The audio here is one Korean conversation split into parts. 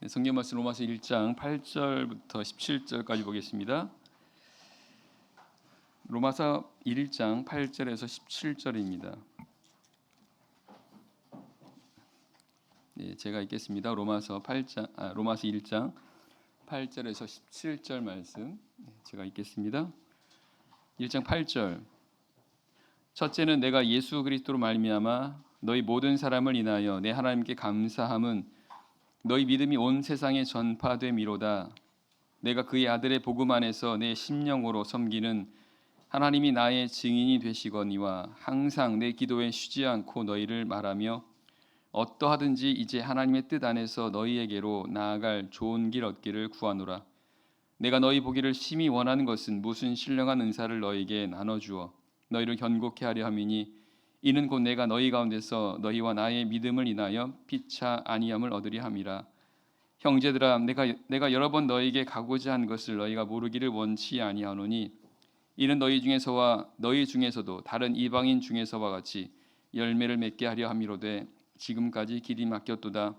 성경 말씀 로마서 1장 8절부터 17절까지 보겠습니다. 로마서 1장 8절에서 17절입니다. 제가 읽겠습니다. 로마서 1장 8절에서 17절 말씀 제가 읽겠습니다. 1장 8절. 첫째는 내가 예수 그리스도로 말미암아 너희 모든 사람을 인하여 내 하나님께 감사함은 너희 믿음이 온 세상에 전파됨이로다. 내가 그의 아들의 복음 안에서 내 심령으로 섬기는 하나님이 나의 증인이 되시거니와 항상 내 기도에 쉬지 않고 너희를 말하며 어떠하든지 이제 하나님의 뜻 안에서 너희에게로 나아갈 좋은 길 얻기를 구하노라. 내가 너희 보기를 심히 원하는 것은 무슨 신령한 은사를 너희에게 나눠주어 너희를 견고케 하려 함이니 이는 곧 내가 너희 가운데서 너희와 나의 믿음을 인하여 피차 아니함을 얻으려 함이라. 형제들아, 내가 여러 번 너희에게 가고자 한 것을 너희가 모르기를 원치 아니하노니 이는 너희 중에서와 너희 중에서도 다른 이방인 중에서와 같이 열매를 맺게 하려 함이로되 지금까지 길이 막혔도다.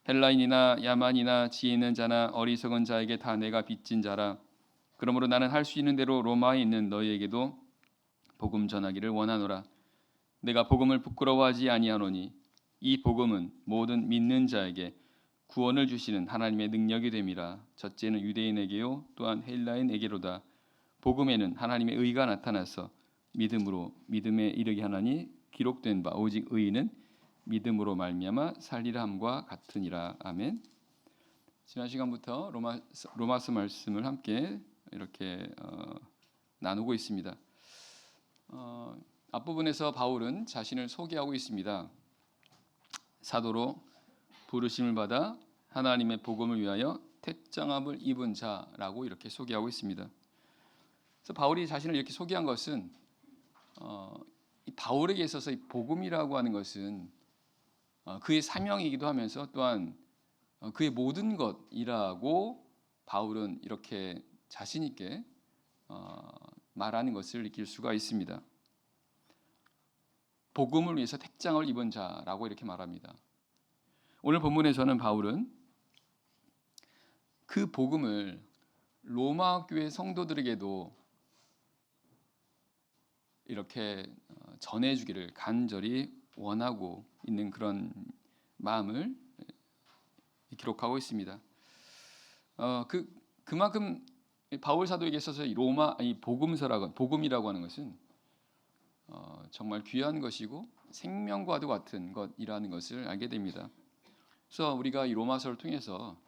헬라인이나 야만이나 지혜 있는 자나 어리석은 자에게 다 내가 빚진 자라. 그러므로 나는 할 수 있는 대로 로마에 있는 너희에게도 복음 전하기를 원하노라. 내가 복음을 부끄러워하지 아니하노니 이 복음은 모든 믿는 자에게 구원을 주시는 하나님의 능력이 됨이라. 첫째는 유대인에게요 또한 헬라인에게로다. 복음에는 하나님의 의가 나타나서 믿음으로 믿음에 이르게 하나니 기록된 바 오직 의인은 믿음으로 말미암아 살리라 함과 같으니라. 아멘. 지난 시간부터 로마서 말씀을 함께 이렇게 나누고 있습니다. 앞부분에서 바울은 자신을 소개하고 있습니다. 사도로 부르심을 받아 하나님의 복음을 위하여 택정함을 입은 자라고 이렇게 소개하고 있습니다. 그래서 바울이 자신을 이렇게 소개한 것은 이 바울에게 있어서 이 복음이라고 하는 것은 그의 사명이기도 하면서 또한 그의 모든 것이라고 바울은 이렇게 자신 있게 말하는 것을 느낄 수가 있습니다. 복음을 위해서 택장을 입은 자라고 이렇게 말합니다. 오늘 본문에서는 바울은 그 복음을 로마 교회 성도들에게도 이렇게 전해주기를 간절히 원하고 있는 그런 마음을 기록하고 있습니다. 그만큼 바울 사도에게 있어서 이 복음이라고 하는 것은 정말 귀한 것이고 생명과도 같은 것이라는 것을 알게 됩니다. 그래서 우리가 이 로마서를 통해서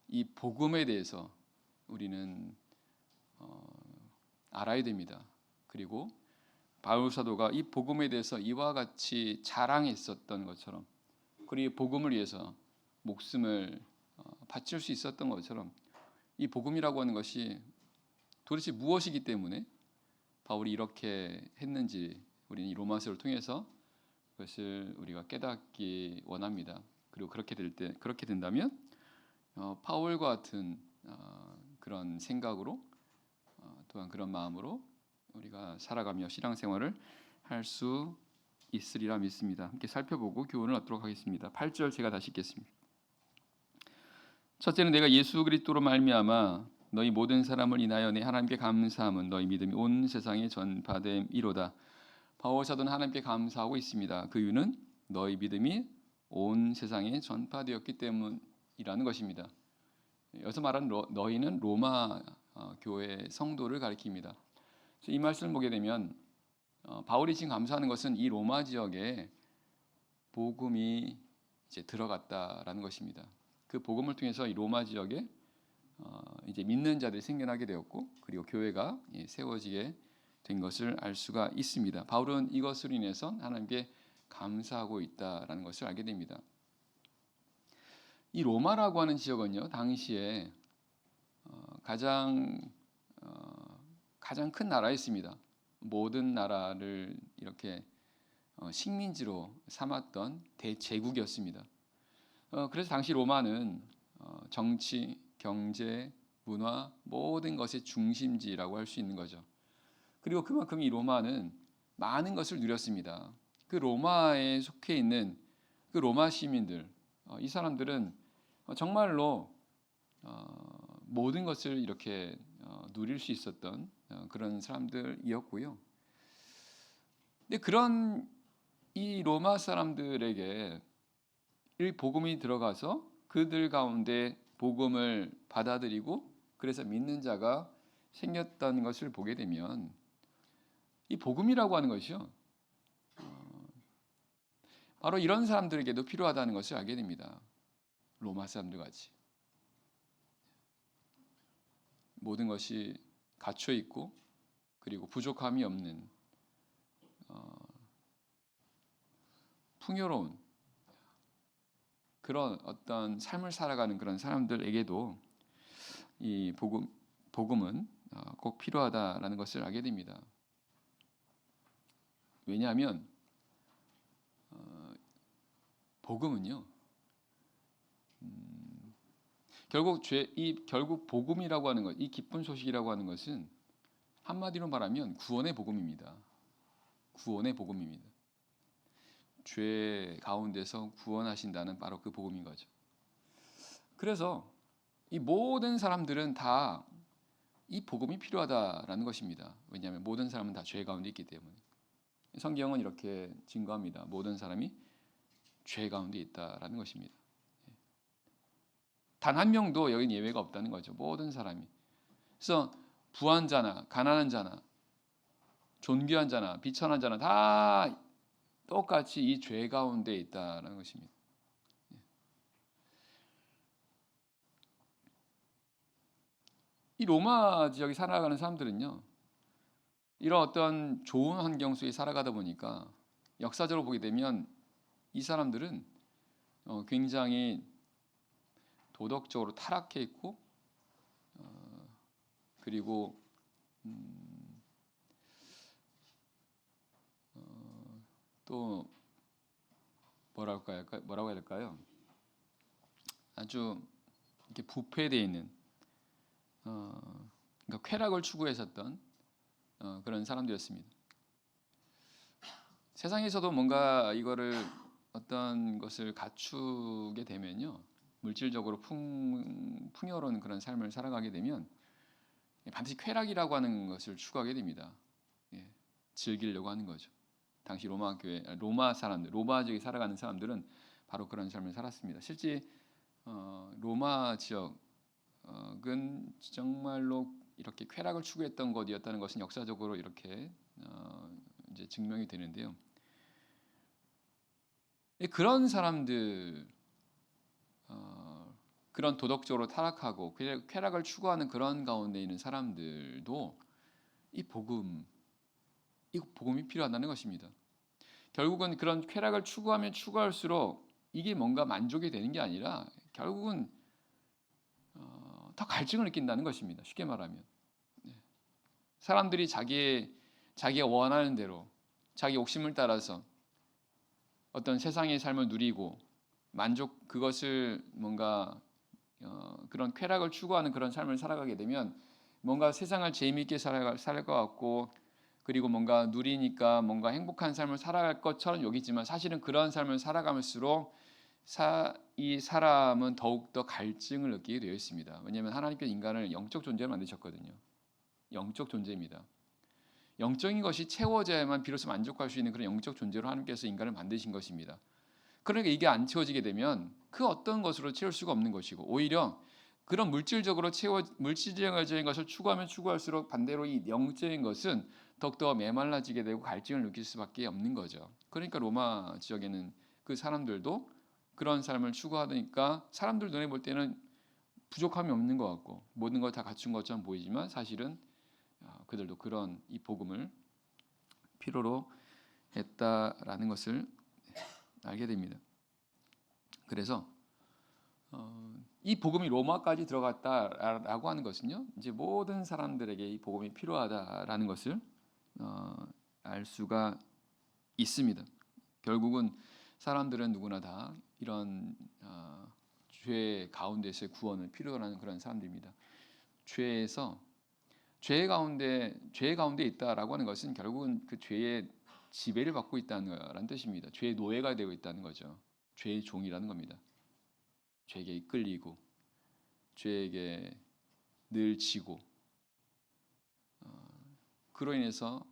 이 복음에 대해서 우리는 알아야 됩니다. 그리고 바울 사도가 이 복음에 대해서 이와 같이 자랑했었던 것처럼, 그리고 복음을 위해서 목숨을 바칠 수 있었던 것처럼 이 복음이라고 하는 것이 도대체 무엇이기 때문에 바울이 이렇게 했는지 우리는 이 로마서를 통해서 그것을 우리가 깨닫기 원합니다. 그리고 그렇게 된다면 바울과 같은 그런 생각으로 또한 그런 마음으로 우리가 살아가며 신앙생활을 할 수 있으리라 믿습니다. 함께 살펴보고 교훈을 얻도록 하겠습니다. 8절 제가 다시 읽겠습니다. 첫째는 내가 예수 그리스도로 말미암아 너희 모든 사람을 인하여 내 하나님께 감사함은 너희 믿음이 온 세상에 전파됨이로다. 바울 사도는 하나님께 감사하고 있습니다. 그 이유는 너희 믿음이 온 세상에 전파되었기 때문이라는 것입니다. 여기서 말하는 너희는 로마 교회 성도를 가리킵니다. 이 말씀을 보게 되면 바울이 지금 감사하는 것은 이 로마 지역에 복음이 이제 들어갔다라는 것입니다. 그 복음을 통해서 이 로마 지역에 이제 믿는 자들이 생겨나게 되었고, 그리고 교회가 세워지게 된 것을 알 수가 있습니다. 바울은 이것으로 인해서 하나님께 감사하고 있다라는 것을 알게 됩니다. 이 로마라고 하는 지역은요, 당시에 가장 큰 나라였습니다. 모든 나라를 이렇게 식민지로 삼았던 대제국이었습니다. 그래서 당시 로마는 정치, 경제, 문화 모든 것의 중심지라고 할 수 있는 거죠. 그리고 그만큼 이 로마는 많은 것을 누렸습니다. 그 로마에 속해 있는 그 로마 시민들, 이 사람들은 정말로 모든 것을 이렇게 누릴 수 있었던 그런 사람들이었고요. 근데 그런 이 로마 사람들에게 이 복음이 들어가서 그들 가운데 복음을 받아들이고 그래서 믿는 자가 생겼다는 것을 보게 되면 이 복음이라고 하는 것이요, 바로 이런 사람들에게도 필요하다는 것을 알게 됩니다. 로마 사람들 같이 모든 것이 갖춰 있고 그리고 부족함이 없는 풍요로운 그런 어떤 삶을 살아가는 그런 사람들에게도 이 복음은 꼭 필요하다라는 것을 알게 됩니다. 왜냐하면 복음은요, 결국 복음이라고 하는 것, 이 기쁜 소식이라고 하는 것은 한마디로 말하면 구원의 복음입니다. 구원의 복음입니다. 죄 가운데서 구원하신다는 바로 그 복음인 거죠. 그래서 이 모든 사람들은 다 이 복음이 필요하다라는 것입니다. 왜냐하면 모든 사람은 다 죄 가운데 있기 때문에. 성경은 이렇게 증거합니다. 모든 사람이 죄 가운데 있다라는 것입니다. 단 한 명도 여긴 예외가 없다는 거죠. 모든 사람이. 그래서 부한 자나 가난한 자나 존귀한 자나 비천한 자나 다 똑같이 이 죄 가운데 있다라는 것입니다. 이 로마 지역에 살아가는 사람들은요, 이런 어떤 좋은 환경 속에 살아가다 보니까 역사적으로 보게 되면 이 사람들은 굉장히 도덕적으로 타락해 있고 그리고 또 뭐라고 해야 될까요? 아주 이렇게 부패되어 있는 그러니까 쾌락을 추구했었던 그런 사람들이었습니다. 세상에서도 뭔가 이거를 어떤 것을 갖추게 되면요, 물질적으로 풍요로운 그런 삶을 살아가게 되면 반드시 쾌락이라고 하는 것을 추구하게 됩니다. 예, 즐기려고 하는 거죠. 당시 로마 지역에 살아가는 사람들은 바로 그런 삶을 살았습니다. 실제 로마 지역은 정말로 이렇게 쾌락을 추구했던 곳이었다는 것은 역사적으로 이렇게 이제 증명이 되는데요. 그런 사람들, 그런 도덕적으로 타락하고 쾌락을 추구하는 그런 가운데 있는 사람들도 이 복음이 필요하다는 것입니다. 결국은 그런 쾌락을 추구하면 추구할수록 이게 뭔가 만족이 되는 게 아니라 결국은 더 갈증을 느낀다는 것입니다. 쉽게 말하면 사람들이 자기가 원하는 대로 자기 욕심을 따라서 어떤 세상의 삶을 누리고 그것을 뭔가 그런 쾌락을 추구하는 그런 삶을 살아가게 되면 뭔가 세상을 재미있게 살 것 같고 그리고 뭔가 누리니까 뭔가 행복한 삶을 살아갈 것처럼 여기지만 사실은 그런 삶을 살아가면서록 이 사람은 더욱더 갈증을 느끼게 되어 있습니다. 왜냐하면 하나님께서 인간을 영적 존재로 만드셨거든요. 영적 존재입니다. 영적인 것이 채워져야만 비로소 만족할 수 있는 그런 영적 존재로 하나님께서 인간을 만드신 것입니다. 그러니까 이게 안 채워지게 되면 그 어떤 것으로 채울 수가 없는 것이고 오히려 그런 물질적인 것을 추구하면 추구할수록 반대로 이 영적인 것은 더욱더 메말라지게 되고 갈증을 느낄 수밖에 없는 거죠. 그러니까 로마 지역에는 그 사람들도 그런 삶을 추구하니까 사람들 눈에 볼 때는 부족함이 없는 것 같고 모든 걸 다 갖춘 것처럼 보이지만 사실은 그들도 그런 이 복음을 필요로 했다라는 것을 알게 됩니다. 그래서 이 복음이 로마까지 들어갔다라고 하는 것은요, 이제 모든 사람들에게 이 복음이 필요하다라는 것을 알 수가 있습니다. 결국은 사람들은 누구나 다 이런 죄 가운데서의 구원을 필요로 하는 그런 사람들입니다. 죄 가운데 있다라고 하는 것은 결국은 그 죄의 지배를 받고 있다는 뜻입니다. 죄의 노예가 되고 있다는 거죠. 죄의 종이라는 겁니다. 죄에게 이끌리고 죄에게 늘 지고 그로 인해서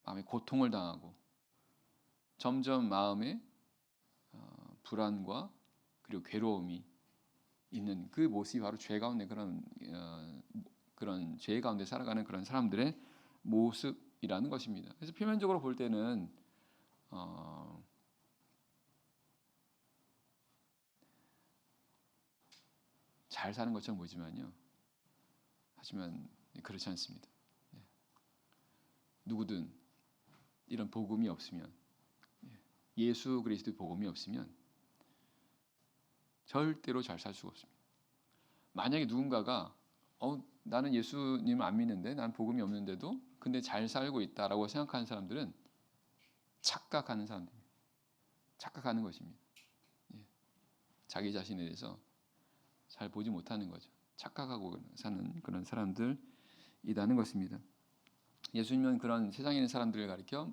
마음에 고통을 당하고 점점 마음에 불안과 그리고 괴로움이 있는 그 모습이 바로 죄 가운데 그런 죄 가운데 살아가는 그런 사람들의 모습이라는 것입니다. 그래서 표면적으로 볼 때는 잘 사는 것처럼 보이지만요. 하지만 그렇지 않습니다. 누구든 이런 복음이 없으면, 예수 그리스도의 복음이 없으면 절대로 잘 살 수가 없습니다. 만약에 누군가가 나는 예수님을 안 믿는데, 난 복음이 없는데도 근데 잘 살고 있다라고 생각하는 사람들은 착각하는 사람들입니다. 착각하는 것입니다. 자기 자신에 대해서 잘 보지 못하는 거죠. 착각하고 사는 그런 사람들이라는 것입니다. 예수님은 그런 세상에 있는 사람들을 가리켜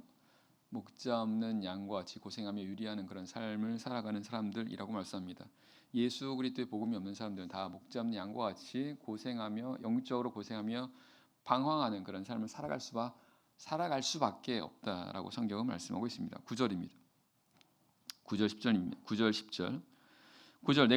목자 없는 양과 같이 고생하며 유리하는 그런 삶을 살아가는 사람들이라고 말씀합니다. 예수 그리스도의 복음이 없는 사람들은 다 목자 없는 양과 같이 고생하며 영적으로 고생하며 방황하는 그런 삶을 살아갈 수밖에 없다라고 성경은 말씀하고 있습니다. 9절입니다. 9절 10절입니다. 9절 10절. 9절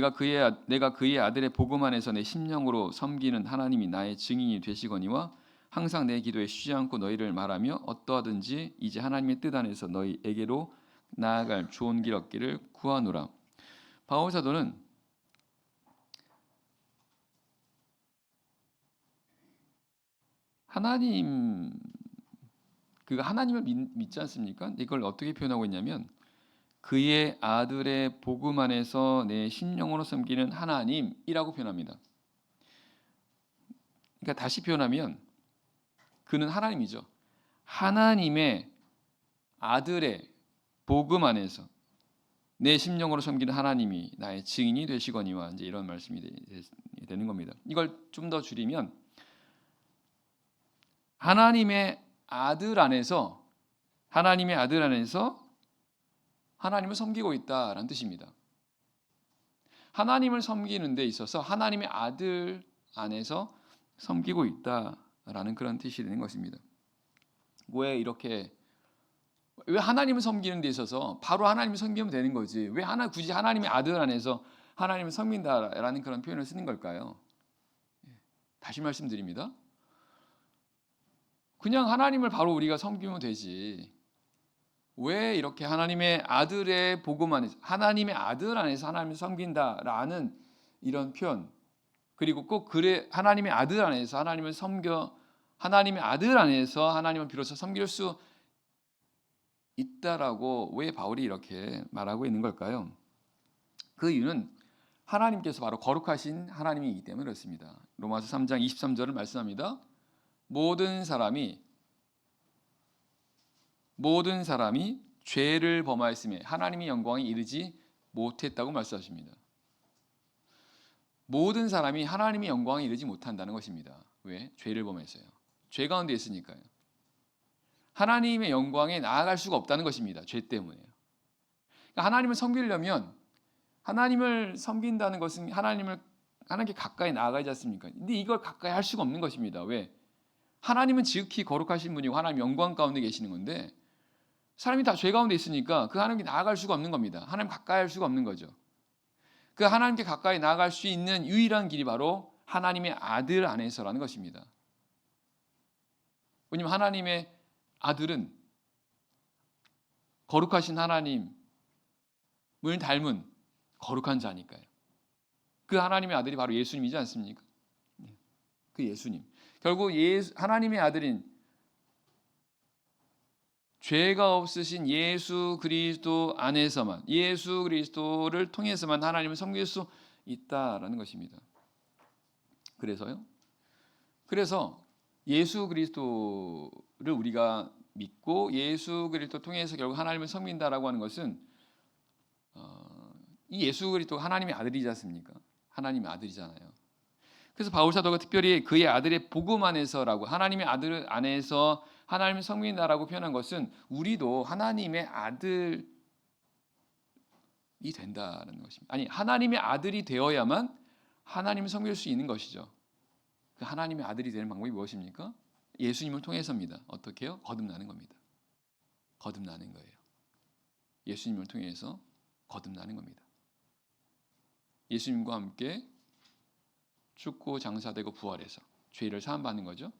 내가 그의 아들의 복음 안에서 내 심령으로 섬기는 하나님이 나의 증인이 되시거니와 항상 내 기도에 쉬지 않고 너희를 말하며 어떠하든지 이제 하나님의 뜻 안에서 너희에게로 나아갈 좋은 길 얻기를 구하노라. 바울 사도는 그가 하나님을 믿지 않습니까? 이걸 어떻게 표현하고 있냐면 그의 아들의 복음 안에서 내 심령으로 섬기는 하나님이라고 표현합니다. 그러니까 다시 표현하면 그는 하나님이죠. 하나님의 아들의 복음 안에서 내 심령으로 섬기는 하나님이 나의 증인이 되시거니와 이제 이런 말씀이 되는 겁니다. 이걸 좀 더 줄이면 하나님의 아들 안에서 하나님을 섬기고 있다라는 뜻입니다. 하나님을 섬기는 데 있어서 하나님의 아들 안에서 섬기고 있다라는 그런 뜻이 되는 것입니다. 왜 하나님을 섬기는 데 있어서 바로 하나님을 섬기면 되는 거지 왜 굳이 하나님의 아들 안에서 하나님을 섬긴다라는 그런 표현을 쓰는 걸까요? 다시 말씀드립니다. 그냥 하나님을 바로 우리가 섬기면 되지 왜 이렇게 하나님의 아들의 복음 안에서 하나님의 아들 안에서 하나님을 섬긴다라는 이런 표현 그리고 꼭 하나님의 아들 안에서 하나님의 아들 안에서 하나님을 비로소 섬길 수 있다라고 왜 바울이 이렇게 말하고 있는 걸까요? 그 이유는 하나님께서 바로 거룩하신 하나님이기 때문에 그렇습니다. 로마서 3장 23절을 말씀합니다. 모든 사람이 죄를 범하였음에 하나님의 영광에 이르지 못했다고 말씀하십니다. 모든 사람이 하나님의 영광에 이르지 못한다는 것입니다. 왜? 죄를 범했어요. 죄 가운데 있으니까요. 하나님의 영광에 나아갈 수가 없다는 것입니다. 죄 때문에요. 그러니까 하나님을 섬기려면 하나님을 섬긴다는 것은 하나님께 가까이 나아가지 않습니까? 근데 이걸 가까이 할 수가 없는 것입니다. 왜? 하나님은 지극히 거룩하신 분이고 하나님 영광 가운데 계시는 건데 사람이 다 죄 가운데 있으니까 그 하나님께 나아갈 수가 없는 겁니다. 하나님 가까이 할 수가 없는 거죠. 그 하나님께 가까이 나아갈 수 있는 유일한 길이 바로 하나님의 아들 안에서라는 것입니다. 왜냐하면 하나님의 아들은 거룩하신 하나님을 닮은 거룩한 자니까요. 그 하나님의 아들이 바로 예수님이지 않습니까? 그 예수님. 결국 하나님의 아들인 죄가 없으신 예수 그리스도 안에서만 예수 그리스도를 통해서만 하나님을 섬길 수 있다라는 것입니다. 그래서 예수 그리스도를 우리가 믿고 예수 그리스도 통해서 결국 하나님을 섬긴다라고 하는 것은 이 예수 그리스도가 하나님의 아들이지 않습니까? 하나님의 아들이잖아요. 그래서 바울 사도가 특별히 그의 아들의 복음 안에서라고 하나님의 아들 안에서 하나님을 섬긴다라고 표현한 것은 우리도 하나님의 아들을 된다는 것입니다. 아니, 하나님의 아들이 되어야만 하나님을 섬길 수 있는 것이죠. 그 하나님의 아들이 되는 방법이 무엇입니까? 예수님을 통해서입니다. 어떻게요? 거듭나는 겁니다. 거듭나는 거예요. 예수님을 통해서 거듭나는 겁니다. 예수님과 함께 죽고 장사되고 부활해서 죄를 사함받는 거죠.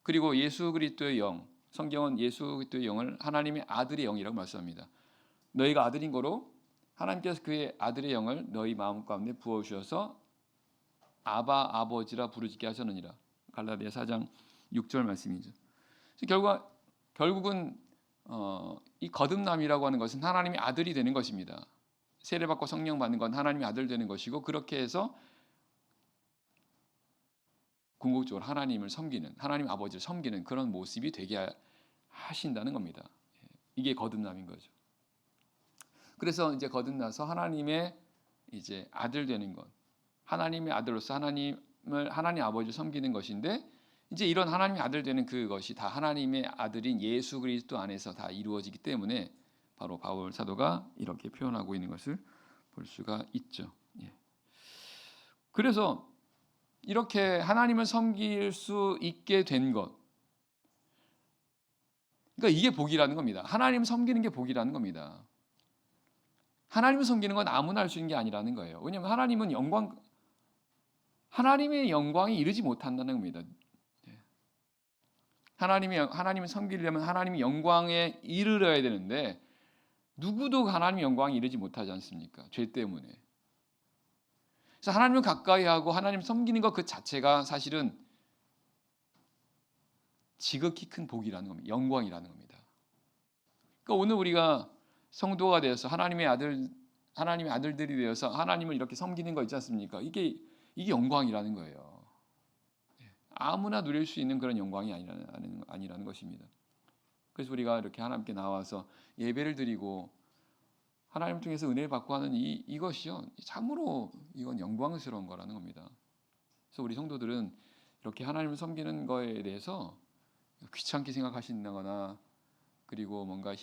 그리고 예수 그리스도의 영, 성경은 예수 그리스도의 영을 하나님의 아들의 영이라고 말씀합니다. 너희가 아들인 거로 하나님께서 그의 아들의 영을 너희 마음 가운데 부어주셔서 아바 아버지라 부르짖게 하셨느니라. 갈라디아 4장 6절 말씀이죠. 결국은 이 거듭남이라고 하는 것은 하나님의 아들이 되는 것입니다. 세례받고 성령 받는 건 하나님의 아들 되는 것이고, 그렇게 해서 궁극적으로 하나님을 섬기는, 하나님 아버지를 섬기는 그런 모습이 되게 하신다는 겁니다. 이게 거듭남인 거죠. 그래서 이제 거듭나서 하나님의 이제 아들 되는 것, 하나님의 아들로서 하나님 아버지를 섬기는 것인데, 이제 이런 하나님의 아들 되는 그것이 다 하나님의 아들인 예수 그리스도 안에서 다 이루어지기 때문에 바로 바울 사도가 이렇게 표현하고 있는 것을 볼 수가 있죠. 그래서 이렇게 하나님을 섬길 수 있게 된 것, 그러니까 이게 복이라는 겁니다. 하나님을 섬기는 게 복이라는 겁니다. 하나님을 섬기는 건 아무나 할 수 있는 게 아니라는 거예요. 왜냐하면 하나님의 영광이 이르지 못한다는 겁니다. 하나님을 섬기려면 하나님의 영광에 이르러야 되는데, 누구도 하나님의 영광에 이르지 못하지 않습니까? 죄 때문에. 그래서 하나님을 가까이 하고 하나님을 섬기는 것 그 자체가 사실은 지극히 큰 복이라는 겁니다. 영광이라는 겁니다. 그러니까 오늘 우리가 성도가 되어서 하나님의 아들들이 되어서 하나님을 이렇게 섬기는 거 있지 않습니까? 이게 영광이라는 거예요. 아무나 누릴 수 있는 그런 영광이 아니라는 것입니다. 그래서 우리가 이렇게 하나님께 나와서 예배를 드리고 하나님을 통해서 은혜를 받고 하는 이것이요, 참으로 이건 영광스러운 거라는 겁니다. 그래서 우리 성도들은 이렇게 하나님을 섬기는 거에 대해서 귀찮게 생각하신다거나, 그리고 뭔가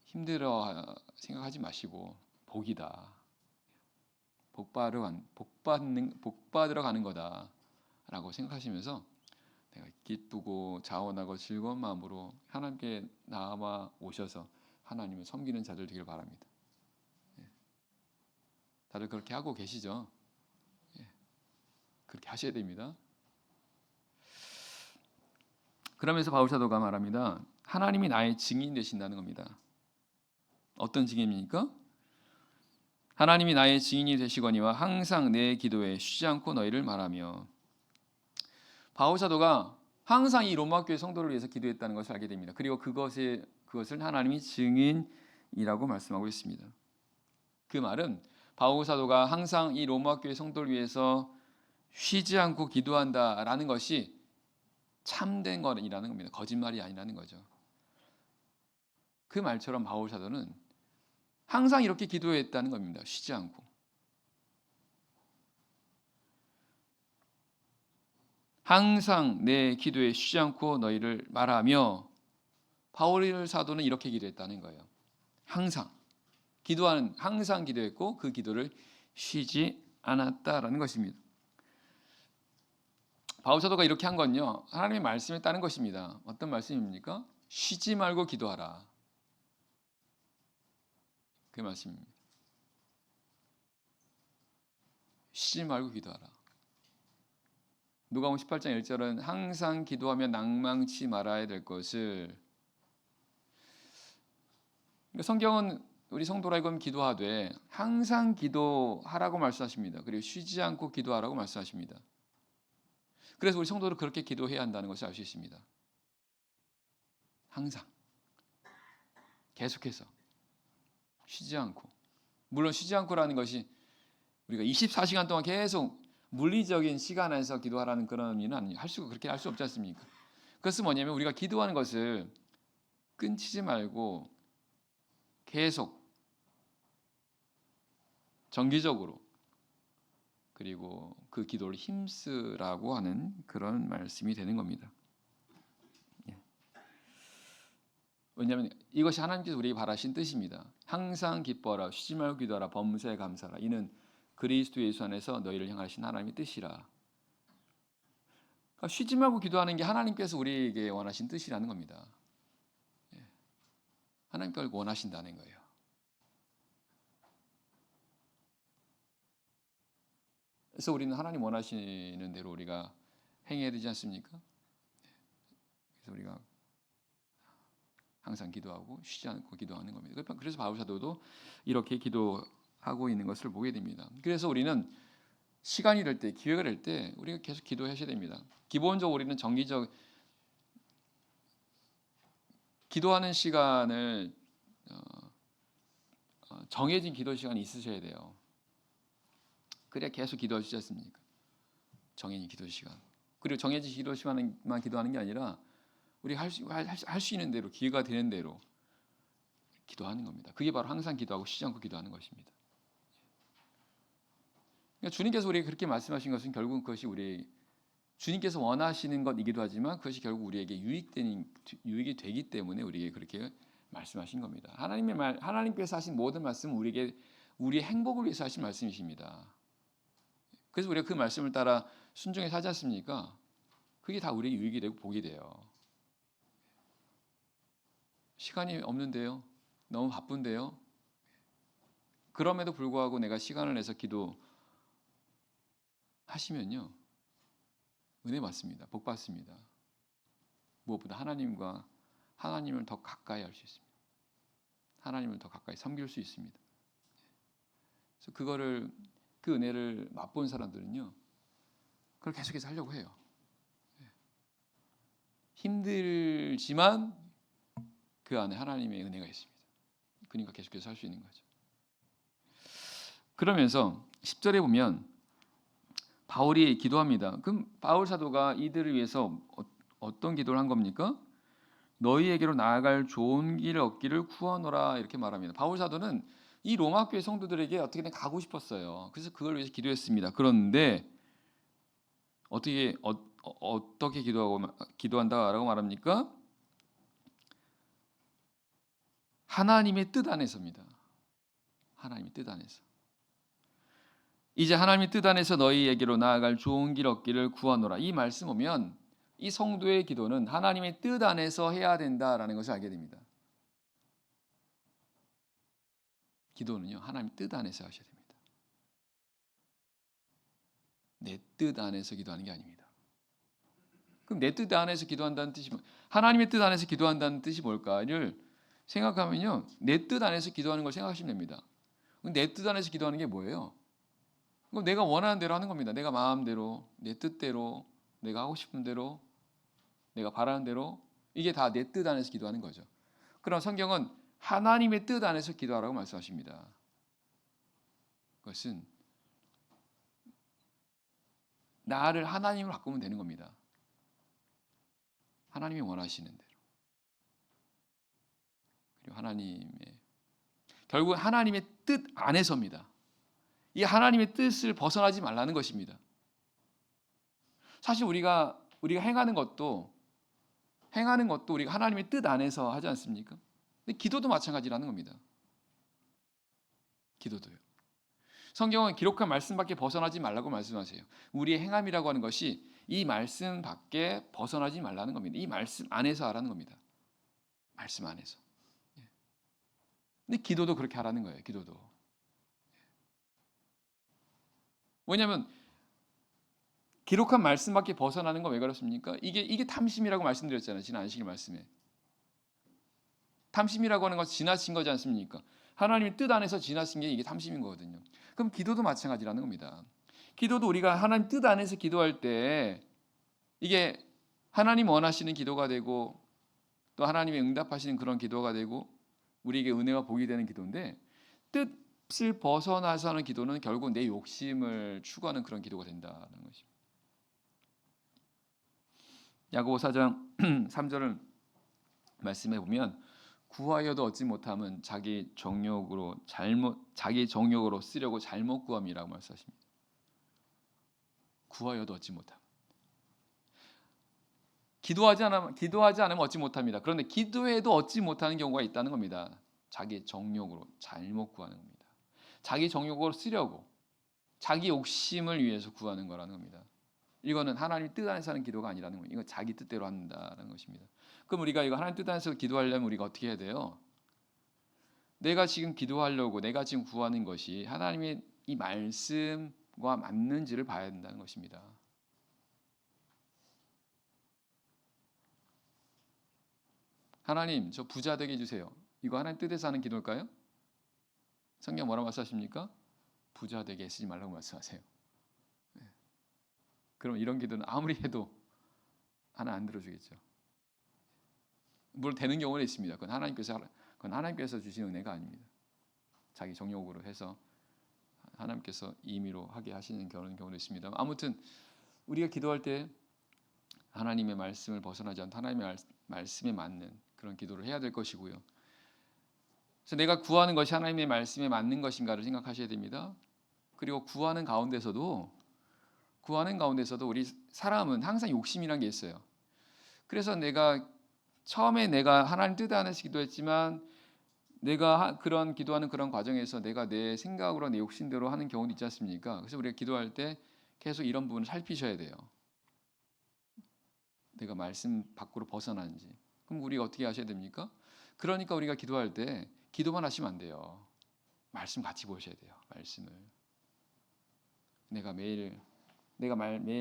힘들어 생각하지 마시고, 복이다, 복 받으러 가는 거다라고 생각하시면서 내가 기쁘고 자원하고 즐거운 마음으로 하나님께 나와 오셔서 하나님을 섬기는 자들 되길 바랍니다. 다들 그렇게 하고 계시죠? 그렇게 하셔야 됩니다. 그러면서 바울 사도가 말합니다. 하나님이 나의 증인 되신다는 겁니다. 어떤 증인입니까? 하나님이 나의 증인이 되시거니와 항상 내 기도에 쉬지 않고 너희를 말하며. 바울 사도가 항상 이 로마 교회 성도를 위해서 기도했다는 것을 알게 됩니다. 그리고 그것을 하나님이 증인이라고 말씀하고 있습니다. 그 말은 바울 사도가 항상 이 로마 교회 성도를 위해서 쉬지 않고 기도한다라는 것이 참된 거라는 겁니다. 거짓말이 아니라는 거죠. 그 말처럼 바울 사도는 항상 이렇게 기도했다는 겁니다. 쉬지 않고. 항상 내 기도에 쉬지 않고 너희를 말하며. 바울 사도는 이렇게 기도했다는 거예요. 항상 기도했고 그 기도를 쉬지 않았다라는 것입니다. 바울 사도가 이렇게 한 건요, 하나님의 말씀에 따른 것입니다. 어떤 말씀입니까? 쉬지 말고 기도하라. 그 말씀입니다. 쉬지 말고 기도하라. 누가복음 18장 1절은 항상 기도하며 낭망치 말아야 될 것을. 성경은 우리 성도라고 기도하되 항상 기도하라고 말씀하십니다. 그리고 쉬지 않고 기도하라고 말씀하십니다. 그래서 우리 성도는 그렇게 기도해야 한다는 것을 알 수 있습니다. 항상 계속해서 쉬지 않고. 물론 쉬지 않고라는 것이 우리가 24시간 동안 계속 물리적인 시간 안에서 기도하라는 그런 의미는 아니에요. 그렇게 할 수 없지 않습니까? 그것은 뭐냐면 우리가 기도하는 것을 끊치지 말고 계속 정기적으로, 그리고 그 기도를 힘쓰라고 하는 그런 말씀이 되는 겁니다. 왜냐하면 이것이 하나님께서 우리에게 바라신 뜻입니다. 항상 기뻐하라, 쉬지 말고 기도하라, 범사에 감사하라. 이는 그리스도 예수 안에서 너희를 향하신 하나님의 뜻이라. 그러니까 쉬지 말고 기도하는 게 하나님께서 우리에게 원하신 뜻이라는 겁니다. 하나님께서 원하신다는 거예요. 그래서 우리는 하나님 원하시는 대로 우리가 행해야 되지 않습니까? 그래서 우리가 항상 기도하고 쉬지 않고 기도하는 겁니다. 그래서 바울 사도도 이렇게 기도하고 있는 것을 보게 됩니다. 그래서 우리는 시간이 될 때, 기회가 될 때 우리가 계속 기도하셔야 됩니다. 기본적으로 우리는 정기적 기도하는 시간을 정해진 기도 시간이 있으셔야 돼요. 그래야 계속 기도하시지 않습니까? 정해진 기도 시간. 그리고 정해진 기도 시간만 기도하는 게 아니라 우리 할 수 있는 대로, 기회가 되는 대로 기도하는 겁니다. 그게 바로 항상 기도하고 쉬지 않고 기도하는 것입니다. 그러니까 주님께서 우리에게 그렇게 말씀하신 것은 결국 그것이 우리 주님께서 원하시는 것이기도 하지만 그것이 결국 우리에게 유익이 되기 때문에 우리에게 그렇게 말씀하신 겁니다. 하나님께서 하신 모든 말씀은 우리의 행복을 위해서 하신 말씀이십니다. 그래서 우리가 그 말씀을 따라 순종해서 하지 않습니까? 그게 다 우리에게 유익이 되고 복이 돼요. 시간이 없는데요. 너무 바쁜데요. 그럼에도 불구하고 내가 시간을 내서 기도하시면요. 은혜 받습니다. 복 받습니다. 무엇보다 하나님을 더 가까이 할 수 있습니다. 하나님을 더 가까이 섬길 수 있습니다. 그래서 그 은혜를 맛본 사람들은요. 그걸 계속해서 하려고 해요. 힘들지만 그 안에 하나님의 은혜가 있습니다. 그러니까 계속해서 할 수 있는 거죠. 그러면서 10절에 보면 바울이 기도합니다. 그럼 바울 사도가 이들을 위해서 어떤 기도를 한 겁니까? 너희에게로 나아갈 좋은 길을 얻기를 구하노라 이렇게 말합니다. 바울 사도는 이 로마 교회 성도들에게 어떻게든 가고 싶었어요. 그래서 그걸 위해서 기도했습니다. 그런데 어떻게 기도한다라고 말합니까? 하나님의 뜻 안에서입니다. 하나님의 뜻 안에서. 이제 하나님의 뜻 안에서 너희에게로 나아갈 좋은 길 얻기를 구하노라. 이 말씀 보면 이 성도의 기도는 하나님의 뜻 안에서 해야 된다라는 것을 알게 됩니다. 기도는요, 하나님의 뜻 안에서 하셔야 됩니다. 내 뜻 안에서 기도하는 게 아닙니다. 그럼 내 뜻 안에서 기도한다는 뜻이 하나님의 뜻 안에서 기도한다는 뜻이 뭘까를 생각하면요, 내 뜻 안에서 기도하는 걸 생각하시면 됩니다. 내 뜻 안에서 기도하는 게 뭐예요? 그럼 내가 원하는 대로 하는 겁니다. 내가 마음대로, 내 뜻대로, 내가 하고 싶은 대로, 내가 바라는 대로 이게 다 내 뜻 안에서 기도하는 거죠. 그럼 성경은 하나님의 뜻 안에서 기도하라고 말씀하십니다. 그것은 나를 하나님으로 바꾸면 되는 겁니다. 하나님이 원하시는 대로. 그리고 결국 하나님의 뜻 안에서입니다. 이 하나님의 뜻을 벗어나지 말라는 것입니다. 사실 우리가 행하는 것도 우리가 하나님의 뜻 안에서 하지 않습니까? 근데 기도도 마찬가지라는 겁니다. 기도도요. 성경은 기록한 말씀 밖에 벗어나지 말라고 말씀하세요. 우리의 행함이라고 하는 것이 이 말씀 밖에 벗어나지 말라는 겁니다. 이 말씀 안에서 하라는 겁니다. 말씀 안에서. 근데 기도도 그렇게 하라는 거예요. 기도도. 왜냐하면 기록한 말씀 밖에 벗어나는 건 왜 그렇습니까? 이게 탐심이라고 말씀드렸잖아요. 지난 안식일 말씀에. 탐심이라고 하는 것은 지나친 거지 않습니까? 하나님의 뜻 안에서 지나친 게 이게 탐심인 거거든요. 그럼 기도도 마찬가지라는 겁니다. 기도도 우리가 하나님 뜻 안에서 기도할 때 이게 하나님 원하시는 기도가 되고 또 하나님의 응답하시는 그런 기도가 되고 우리에게 은혜와 복이 되는 기도인데 뜻을 벗어나서 하는 기도는 결국 내 욕심을 추구하는 그런 기도가 된다는 것입니다. 야고보 4장 3절을 말씀해 보면 구하여도 얻지 못함은 자기 정욕으로 쓰려고 잘못 구함이라고 말씀하십니다. 구하여도 얻지 못함. 기도하지 않으면 얻지 못합니다. 그런데 기도해도 얻지 못하는 경우가 있다는 겁니다. 자기 정욕으로 잘못 구하는 겁니다. 자기 정욕으로 쓰려고 자기 욕심을 위해서 구하는 거라는 겁니다. 이거는 하나님 뜻 안에서 하는 기도가 아니라는 거예요. 이건 자기 뜻대로 한다는 것입니다. 그럼 우리가 이거 하나님 뜻 안에서 기도하려면 우리가 어떻게 해야 돼요? 내가 지금 기도하려고 내가 지금 구하는 것이 하나님의 이 말씀과 맞는지를 봐야 된다는 것입니다. 하나님, 저 부자 되게 해주세요. 이거 하나님 뜻에서 하는 기도일까요? 성경 뭐라고 말씀하십니까? 부자 되게 쓰지 말라고 말씀하세요. 그럼 이런 기도는 아무리 해도 하나 안 들어주겠죠. 물론 되는 경우는 있습니다. 그건 하나님께서 주신 은혜가 아닙니다. 자기 정욕으로 해서 하나님께서 임의로 하게 하시는 그런 경우도 있습니다. 아무튼 우리가 기도할 때 하나님의 말씀을 벗어나지 않고 하나님의 말씀에 맞는 그런 기도를 해야 될 것이고요. 그래서 내가 구하는 것이 하나님의 말씀에 맞는 것인가를 생각하셔야 됩니다. 그리고 구하는 가운데서도 우리 사람은 항상 욕심이란 게 있어요. 그래서 처음에 내가 하나님 뜻 안에서 기도했지만 내가 그런 기도하는 그런 과정에서 내가 내 생각으로 내 욕심대로 하는 경우도 있지 않습니까? 그래서 우리가 기도할 때 계속 이런 부분을 살피셔야 돼요. 내가 말씀 밖으로 벗어나는지. 그럼 우리가 어떻게 하셔야 됩니까? 그러니까 우리가 기도할 때 기도만 하시면 안 돼요. 말씀 같이 보셔야 돼요. 말씀을. 매일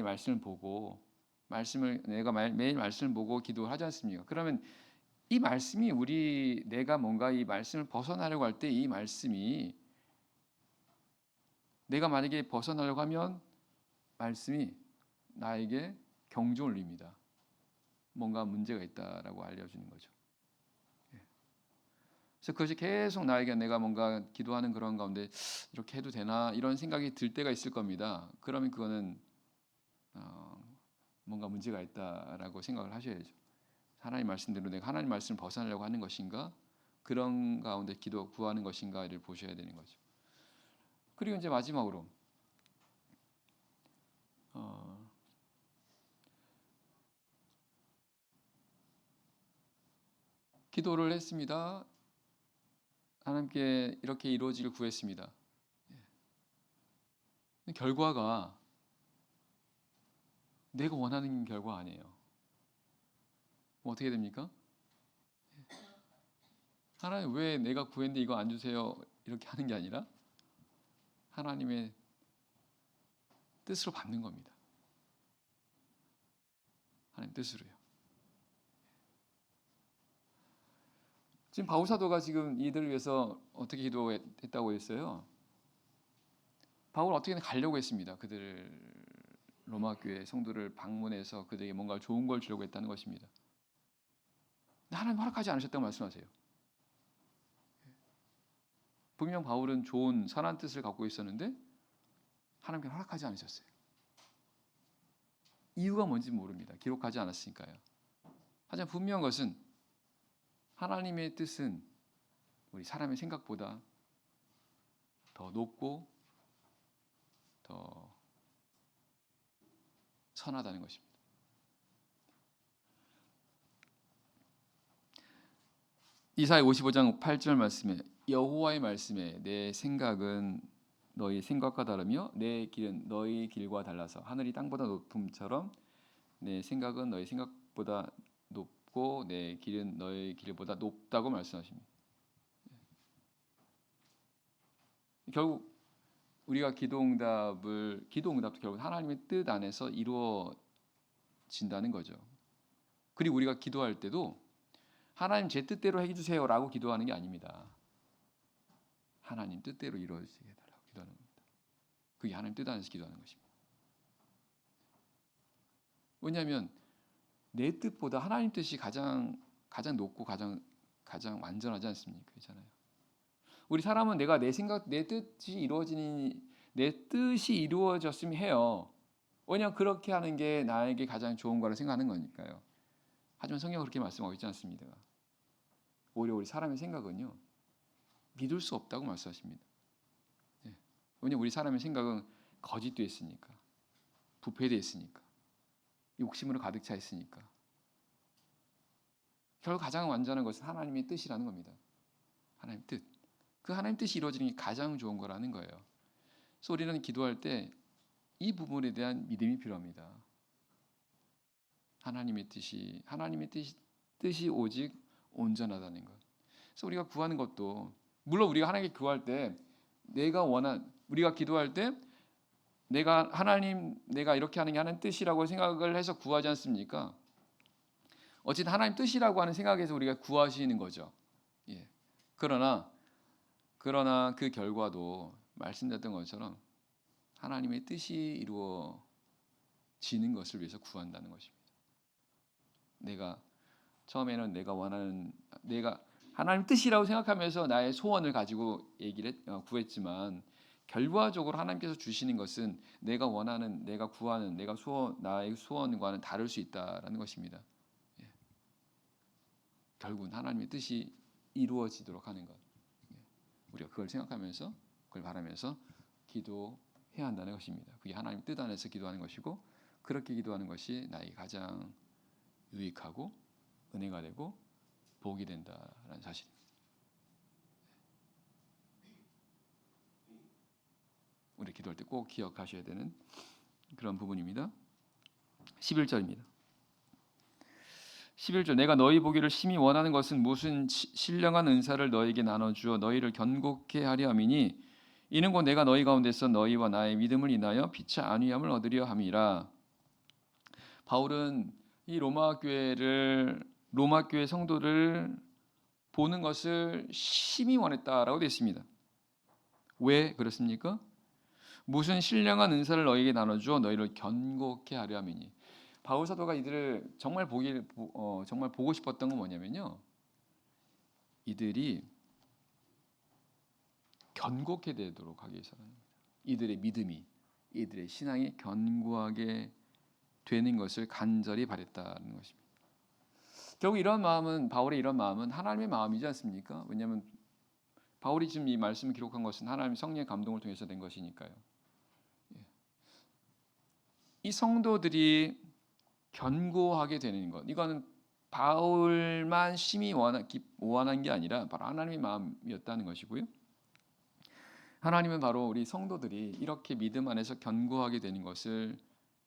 말씀을 보고 매일 말씀을 보고 기도를 하지 않습니까? 그러면 이 말씀이 내가 뭔가 이 말씀을 벗어나려고 할 때 이 말씀이 내가 만약에 벗어나려고 하면 말씀이 나에게 경종을 울립니다. 뭔가 문제가 있다라고 알려주는 거죠. 그래서 그것이 계속 내가 뭔가 기도하는 그런 가운데 이렇게 해도 되나 이런 생각이 들 때가 있을 겁니다. 그러면 그거는 뭔가 문제가 있다라고 생각을 하셔야죠. 하나님 말씀대로 내가 하나님 말씀을 벗어나려고 하는 것인가 그런 가운데 구하는 것인가를 보셔야 되는 거죠. 그리고 이제 마지막으로 기도를 했습니다. 하나님께 이렇게 이루어지길 구했습니다. 결과가 내가 원하는 결과 아니에요. 어떻게 됩니까? 하나님 왜 내가 구했는데 이거 안 주세요? 이렇게 하는 게 아니라 하나님의 뜻으로 받는 겁니다. 하나님 뜻으로요. 지금 바울 사도가 지금 이들을 위해서 어떻게 기도했다고 했어요? 바울은 어떻게든 가려고 했습니다. 그들 로마 교회 성도를 방문해서 그들에게 뭔가 좋은 걸 주려고 했다는 것입니다. 하나님 허락하지 않으셨다고 말씀하세요. 분명 바울은 좋은 선한 뜻을 갖고 있었는데 하나님께 허락하지 않으셨어요. 이유가 뭔지 모릅니다. 기록하지 않았으니까요. 하지만 분명한 것은 하나님의 뜻은 우리 사람의 생각보다 더 높고 더 선하다는 것입니다. 이사야 55장 8절 말씀에 여호와의 말씀에 내 생각은 너희 생각과 다르며 내 길은 너희 길과 달라서 하늘이 땅보다 높음처럼 내 생각은 너희 생각보다 높고 내 길은 너희 길보다 높다고 말씀하십니다. 결국 우리가 기도응답도 결국 하나님의 뜻 안에서 이루어진다는 거죠. 그리고 우리가 기도할 때도 하나님 제 뜻대로 해주세요라고 기도하는 게 아닙니다. 하나님 뜻대로 이루어지게 해달라고 기도하는 겁니다. 그게 하나님 뜻 안에서 기도하는 것입니다. 왜냐하면 내 뜻보다 하나님 뜻이 가장 높고 가장 완전하지 않습니까? 그렇잖아요. 우리 사람은 내 뜻이 이루어졌으면 해요. 왜냐하면 그렇게 하는 게 나에게 가장 좋은 거라 생각하는 거니까요. 하지만 성경은 그렇게 말씀하고 있지 않습니다. 오히려 우리 사람의 생각은요 믿을 수 없다고 말씀하십니다. 왜냐하면 우리 사람의 생각은 거짓되어 있으니까, 부패되어 있으니까, 욕심으로 가득 차 있으니까 결국 가장 완전한 것은 하나님의 뜻이라는 겁니다. 하나님 뜻. 그 하나님 뜻이 이루어지는 게 가장 좋은 거라는 거예요. 그래서 우리는 기도할 때 이 부분에 대한 믿음이 필요합니다. 하나님의 뜻이 오직 온전하다는 것. 그래서 우리가 구하는 것도, 물론 우리가 하나님께 구할 때 우리가 기도할 때 내가 이렇게 하는 게 하나님 뜻이라고 생각을 해서 구하지 않습니까? 어쨌든 하나님 뜻이라고 하는 생각에서 우리가 구하시는 거죠. 예. 그러나 그 결과도 말씀드렸던 것처럼 하나님의 뜻이 이루어지는 것을 위해서 구한다는 것입니다. 처음에는 내가 하나님 뜻이라고 생각하면서 나의 소원을 가지고 구했지만, 결과적으로 하나님께서 주시는 것은 내가 원하는, 내가 구하는, 나의 소원과는 다를 수 있다라는 것입니다. 예. 결국은 하나님의 뜻이 이루어지도록 하는 것. 예. 우리가 그걸 생각하면서, 그걸 바라면서 기도해야 한다는 것입니다. 그게 하나님 뜻 안에서 기도하는 것이고, 그렇게 기도하는 것이 나에게 가장 유익하고 은혜가 되고 복이 된다라는 사실입니다. 우리 기도할 때 꼭 기억하셔야 되는 그런 부분입니다. 11절입니다. 11절, 내가 너희 보기를 심히 원하는 것은 무슨 신령한 은사를 너희에게 나눠주어 너희를 견고케 하려 함이니, 이는 곧 내가 너희 가운데서 너희와 나의 믿음을 인하여 피차 안위함을 얻으려 함이라. 바울은 이 로마 교회 성도를 보는 것을 심히 원했다라고 되어 있습니다. 왜 그렇습니까? 무슨 신령한 은사를 너희에게 나눠주어 너희를 견고케 하려 함이니. 바울 사도가 이들을 정말 보고 싶었던 건 뭐냐면요, 이들이 견고케 되도록 하기 위해서는 이들의 믿음이, 이들의 신앙이 견고하게 되는 것을 간절히 바랬다는 것입니다. 결국 바울의 이런 마음은 하나님의 마음이지 않습니까? 왜냐하면 바울이 지금 이 말씀을 기록한 것은 하나님 성령의 감동을 통해서 된 것이니까요. 이 성도들이 견고하게 되는 것, 이거는 바울만 심히 원한 게 아니라 바로 하나님의 마음이었다는 것이고요. 하나님은 바로 우리 성도들이 이렇게 믿음 안에서 견고하게 되는 것을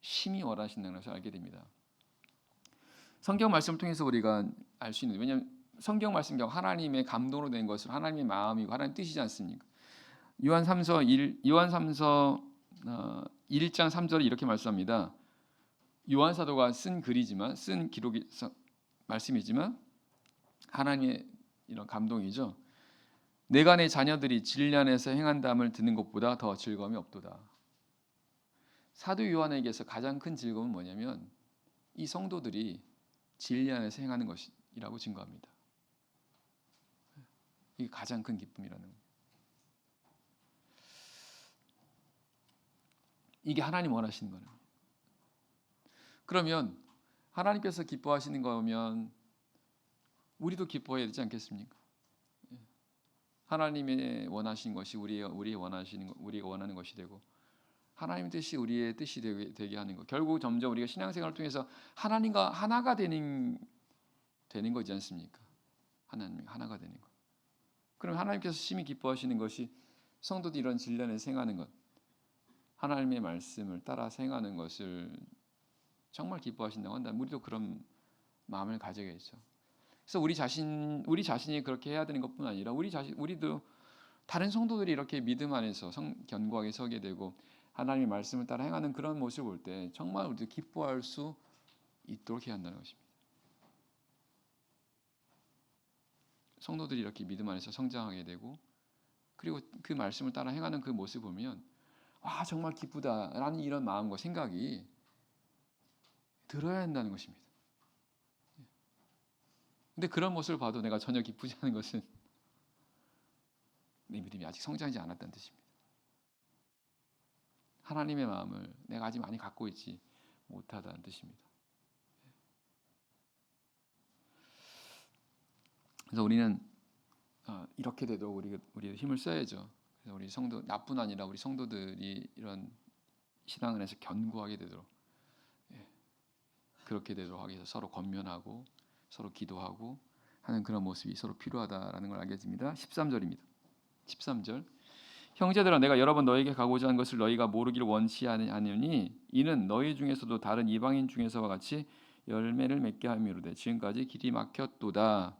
심히 원하신다는 것을 알게 됩니다. 성경 말씀을 통해서 우리가 알 수 있는, 왜냐하면 성경 말씀 경우 하나님의 감동으로 된 것을 하나님의 마음이고 하나님의 뜻이지 않습니까? 요한 3서 1장 3절에 이렇게 말씀합니다. 요한 사도가 쓴 기록이 말씀이지만 하나님의 이런 감동이죠. 내가 내 자녀들이 진리 안에서 행한담을 듣는 것보다 더 즐거움이 없도다. 사도 요한에게서 가장 큰 즐거움은 뭐냐면 이 성도들이 진리 안에서 행하는 것이라고 증거합니다. 이게 가장 큰 기쁨이라는 겁니다. 이게 하나님 원하시는 거예요. 그러면 하나님께서 기뻐하시는 거면 우리도 기뻐해야 되지 않겠습니까? 하나님의 원하신 것이 우리가 원하는 것이 되고, 하나님의 뜻이 우리의 뜻이 되게 하는 것. 결국 점점 우리가 신앙생활을 통해서 하나님과 하나가 되는 거지 않습니까? 하나님이 하나가 되는 것. 그럼 하나님께서 심히 기뻐하시는 것이 성도들이 이런 진리 안에서 행하는 것, 하나님의 말씀을 따라 행하는 것을 정말 기뻐하신다고 한다면 우리도 그런 마음을 가져야겠죠. 그래서 우리 자신이 그렇게 해야 되는 것뿐 아니라 우리도 다른 성도들이 이렇게 믿음 안에서 견고하게 서게 되고 하나님의 말씀을 따라 행하는 그런 모습을 볼 때 정말 우리도 기뻐할 수 있도록 해야 한다는 것입니다. 성도들이 이렇게 믿음 안에서 성장하게 되고, 그리고 그 말씀을 따라 행하는 그 모습을 보면 와, 정말 기쁘다라는 이런 마음과 생각이 들어야 한다는 것입니다. 근데 그런 모습을 봐도 내가 전혀 기쁘지 않은 것은 내 믿음이 아직 성장하지 않았다는 뜻입니다. 하나님의 마음을 내가 아직 많이 갖고 있지 못하다는 뜻입니다. 그래서 우리는 이렇게 돼도 우리 힘을 써야죠. 그래서 우리 나뿐 아니라 우리 성도들이 이런 신앙 안에서 견고하게 되도록, 그렇게 되도록 하기 위해서 서로 권면하고 서로 기도하고 하는 그런 모습이 서로 필요하다라는 걸 알게 됩니다. 13절입니다. 13절. 형제들아 내가 여러 번 너에게 가고자 한 것을 너희가 모르기를 원치 아니하니 이는 너희 중에서도 다른 이방인 중에서와 같이 열매를 맺게 함이로되 지금까지 길이 막혔도다.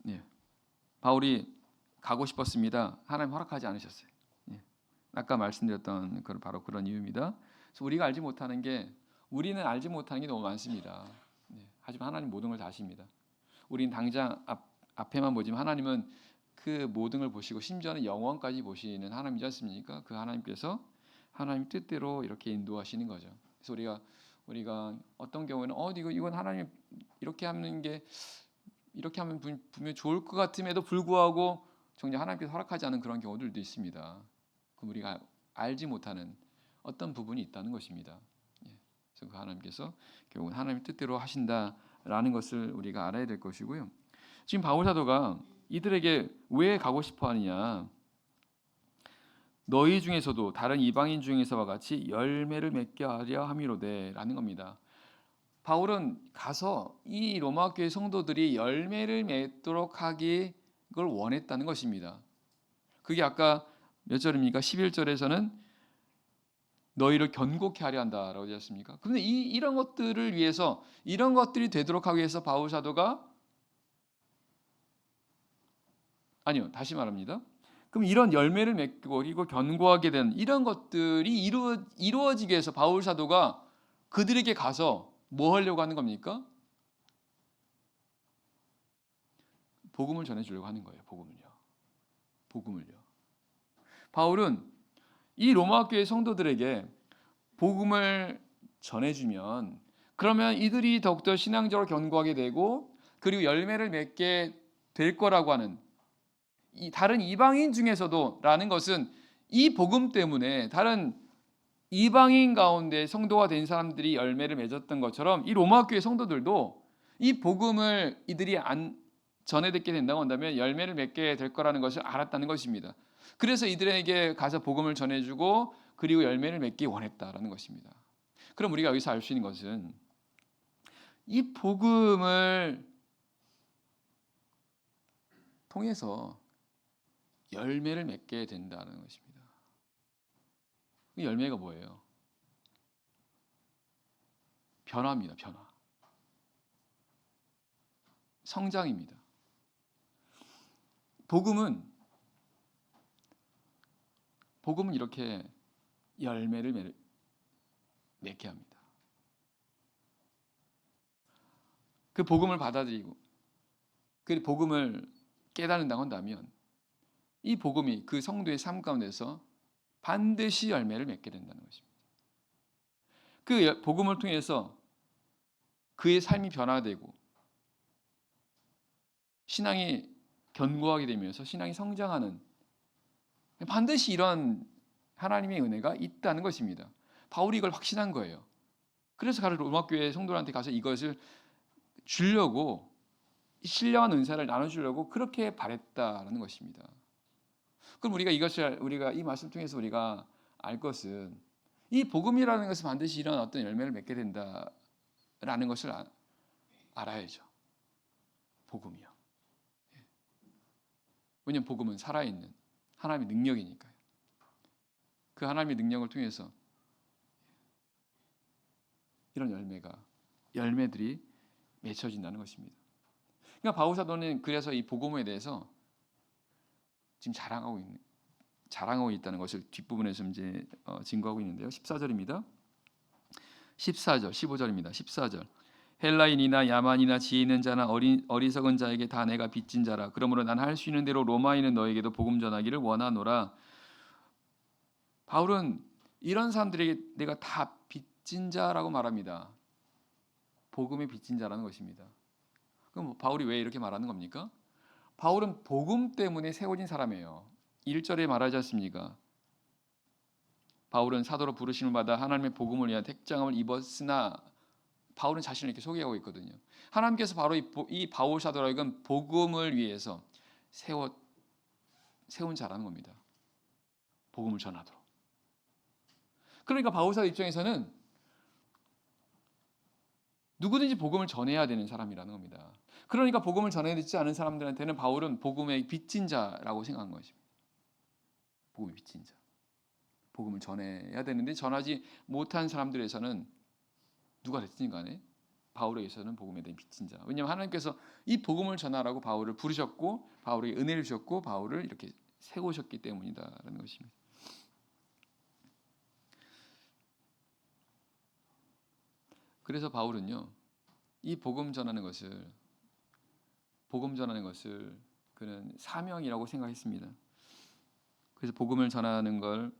네. 바울이 가고 싶었습니다. 하나님 허락하지 않으셨어요. 예. 아까 말씀드렸던 바로 그런 이유입니다. 그래서 우리가 알지 못하는 게 우리는 알지 못하는 게 너무 많습니다. 네. 하지만 하나님 모든 걸 다 아십니다. 우리는 당장 앞에만 보지만 하나님은 그 모든 걸 보시고 심지어는 영원까지 보시는 하나님이지 않습니까? 그 하나님께서 하나님 뜻대로 이렇게 인도하시는 거죠. 그래서 우리가 어떤 경우에는 이건 하나님 이렇게 하는 게 이렇게 하면 분명히 좋을 것 같음에도 불구하고 정작 하나님께서 허락하지 않은 그런 경우들도 있습니다. 그럼 우리가 알지 못하는 어떤 부분이 있다는 것입니다. 그래서 그 하나님께서 결국은 하나님 뜻대로 하신다라는 것을 우리가 알아야 될 것이고요. 지금 바울 사도가 이들에게 왜 가고 싶어 하느냐? 너희 중에서도 다른 이방인 중에서와 같이 열매를 맺게 하려 함이로되라는 겁니다. 바울은 가서 이 로마 교회 성도들이 열매를 맺도록 하기 그걸 원했다는 것입니다. 그게 아까 몇 절입니까? 11절에서는 너희를 견고케 하려 한다라고 하셨습니까? 그런데 이런 것들을 위해서 이런 것들이 되도록 하기 위해서 바울 사도가 아니요, 다시 말합니다. 그럼 이런 열매를 맺고 그리고 견고하게 된 이런 것들이 이루어지기 위해서 바울 사도가 그들에게 가서 뭐 하려고 하는 겁니까? 복음을 전해주려고 하는 거예요. 복음을요. 바울은 이 로마 교회 성도들에게 복음을 전해주면 그러면 이들이 더욱더 신앙적으로 견고하게 되고 그리고 열매를 맺게 될 거라고 하는 이 다른 이방인 중에서도 라는 것은 이 복음 때문에 다른 이방인 가운데 성도가 된 사람들이 열매를 맺었던 것처럼 이 로마 교회 성도들도 이 복음을 이들이 전해 듣게 된다고 한다면 열매를 맺게 될 거라는 것을 알았다는 것입니다. 그래서 이들에게 가서 복음을 전해주고 그리고 열매를 맺기 원했다라는 것입니다. 그럼 우리가 여기서 알 수 있는 것은 이 복음을 통해서 열매를 맺게 된다는 것입니다. 그 열매가 뭐예요? 변화입니다. 변화. 성장입니다. 복음은 이렇게 열매를 맺게 합니다. 그 복음을 받아들이고 그 복음을 깨닫는다고 한다면 이 복음이 그 성도의 삶 가운데서 반드시 열매를 맺게 된다는 것입니다. 그 복음을 통해서 그의 삶이 변화되고 신앙이 견고하게 되면서 신앙이 성장하는 반드시 이런 하나님의 은혜가 있다는 것입니다. 바울이 이걸 확신한 거예요. 그래서 가서 로마 교회 성도들한테 가서 이것을 주려고 신령한 은사를 나눠주려고 그렇게 바랬다라는 것입니다. 그럼 우리가 이 말씀 통해서 우리가 알 것은 이 복음이라는 것은 반드시 이런 어떤 열매를 맺게 된다라는 것을 알아야죠. 복음이요. 왜냐하면 복음은 살아있는 하나님의 능력이니까요. 그 하나님의 능력을 통해서 이런 열매들이 맺혀진다는 것입니다. 그러니까 바울 사도는 그래서 이 복음에 대해서 지금 자랑하고 있다는 것을 뒷부분에서 이제 증거하고 있는데요. 14절입니다. 14절, 15절입니다. 14절. 헬라인이나 야만이나 지혜 있는 자나 어리석은 자에게 다 내가 빚진 자라. 그러므로 난 할 수 있는 대로 로마인은 너에게도 복음 전하기를 원하노라. 바울은 이런 사람들에게 내가 다 빚진 자라고 말합니다. 복음의 빚진 자라는 것입니다. 그럼 바울이 왜 이렇게 말하는 겁니까? 바울은 복음 때문에 세워진 사람이에요. 1절에 말하지 않습니까? 바울은 사도로 부르심을 받아 하나님의 복음을 위한 택장함을 입었으나 바울은 자신을 이렇게 소개하고 있거든요. 하나님께서 바로 이 바울 사도라 이건 복음을 위해서 세운 자라는 겁니다. 복음을 전하도록. 그러니까 바울 사도 입장에서는 누구든지 복음을 전해야 되는 사람이라는 겁니다. 그러니까 복음을 전해듣지 않은 사람들한테는 바울은 복음의 빚진 자라고 생각한 것입니다. 복음의 빚진 자. 복음을 전해야 되는데 전하지 못한 사람들에서는 누가 됐든 간에 바울에게서는 복음에 대한 빚진 자. 왜냐하면 하나님께서 이 복음을 전하라고 바울을 부르셨고 바울에게 은혜를 주셨고 바울을 이렇게 세우셨기 때문이다라는 것입니다. 그래서 바울은요. 이 복음 전하는 것을 그는 사명이라고 생각했습니다. 그래서 복음을 전하는 걸